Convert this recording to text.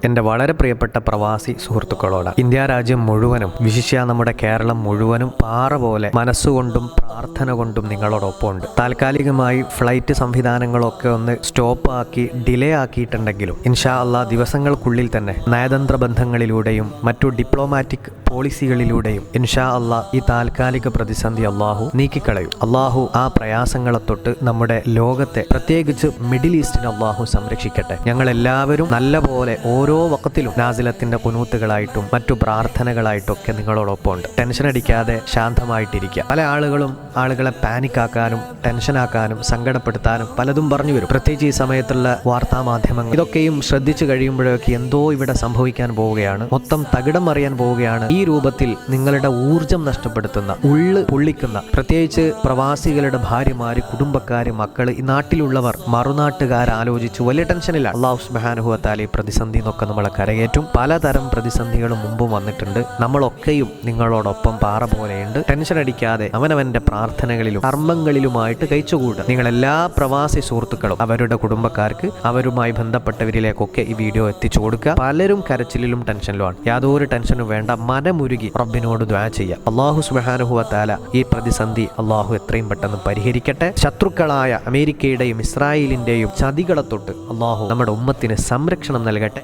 എൻ്റെ വളരെ പ്രിയപ്പെട്ട പ്രവാസി സുഹൃത്തുക്കളോട്, ഇന്ത്യ രാജ്യം മുഴുവനും, വിശിഷ്യ നമ്മുടെ കേരളം മുഴുവനും പാറ പോലെ മനസ്സുകൊണ്ടും പ്രാർത്ഥന കൊണ്ടും നിങ്ങളോടൊപ്പമുണ്ട്. താൽക്കാലികമായി ഫ്ലൈറ്റ് സംവിധാനങ്ങളൊക്കെ ഒന്ന് സ്റ്റോപ്പ് ആക്കി ഡിലേ ആക്കിയിട്ടുണ്ടെങ്കിലും ഇൻഷാ അള്ളാ ദിവസങ്ങൾക്കുള്ളിൽ തന്നെ നയതന്ത്ര ബന്ധങ്ങളിലൂടെയും മറ്റു ഡിപ്ലോമാറ്റിക് പോളിസികളിലൂടെയും ഇൻഷാ അള്ളാ ഈ താൽക്കാലിക പ്രതിസന്ധി അള്ളാഹു നീക്കിക്കളയും. അള്ളാഹു ആ പ്രയാസങ്ങളെ തൊട്ട് നമ്മുടെ ലോകത്തെ, പ്രത്യേകിച്ച് മിഡിൽ ഈസ്റ്റിനെ അള്ളാഹു സംരക്ഷിക്കട്ടെ. ഞങ്ങളെല്ലാവരും നല്ല പോലെ ഓരോ വഖത്തിലും നാസിലത്തിന്റെ കുനൂത്തുകളായിട്ടും മറ്റു പ്രാർത്ഥനകളായിട്ടൊക്കെ നിങ്ങളോടൊപ്പം ഉണ്ട്. ടെൻഷൻ അടിക്കാതെ ശാന്തമായിട്ടിരിക്കുക. പല ആളുകളും ആളുകളെ പാനിക്കാക്കാനും ടെൻഷനാക്കാനും സങ്കടപ്പെടുത്താനും പലതും പറഞ്ഞു വരും. പ്രത്യേകിച്ച് ഈ സമയത്തുള്ള വാർത്താ മാധ്യമങ്ങൾ ഇതൊക്കെയും ശ്രദ്ധിച്ചു കഴിയുമ്പോഴൊക്കെ എന്തോ ഇവിടെ സംഭവിക്കാൻ പോവുകയാണ്, മൊത്തം തകിടം മറിയാൻ പോവുകയാണ്. ഈ രൂപത്തിൽ നിങ്ങളുടെ ഊർജം നഷ്ടപ്പെടുത്തുന്ന, ഉള്ള് പൊള്ളിക്കുന്ന, പ്രത്യേകിച്ച് പ്രവാസികളുടെ ഭാര്യമാര്, കുടുംബക്കാര്, മക്കള്, ഈ നാട്ടിലുള്ളവർ, മറുനാട്ടുകാർ ആലോചിച്ച് വലിയ ടെൻഷനിലാണ്. അല്ലാഹു സുബ്ഹാനഹു വ തആല ഈ പ്രതിസന്ധി എന്നൊക്കെ നമ്മളെ കരകയറ്റും. പലതരം പ്രതിസന്ധികളും മുമ്പും വന്നിട്ടുണ്ട്. നമ്മളൊക്കെയും നിങ്ങളോടൊപ്പം പാറ പോലെയുണ്ട്. ടെൻഷൻ അടിക്കാതെ അവനവന്റെ പ്രാർത്ഥനകളിലും കർമ്മങ്ങളിലുമായിട്ട് കഴിച്ചുകൂടുക. നിങ്ങളെല്ലാ പ്രവാസി സുഹൃത്തുക്കളും അവരുടെ കുടുംബക്കാർക്ക്, അവരുമായി ബന്ധപ്പെട്ടവരിലേക്കൊക്കെ ഈ വീഡിയോ എത്തിച്ചു കൊടുക്കുക. പലരും കരച്ചിലും ടെൻഷനിലുമാണ്. യാതൊരു ടെൻഷനും വേണ്ട. മനമുരുകി റബ്ബിനോട് ദുആ ചെയ്യുക. അല്ലാഹു സുബ്ഹാനഹു വ തആല ഈ പ്രതിസന്ധി അല്ലാഹു എത്രയും പെട്ടെന്ന് പരിഹരിക്കട്ടെ. ശത്രുക്കളായ അമേരിക്കയുടെയും ഇസ്രായേലിന്റെയും ചതികളെ തൊട്ട് അല്ലാഹു നമ്മുടെ ഉമ്മത്തിന് സംരക്ഷണം നൽകട്ടെ.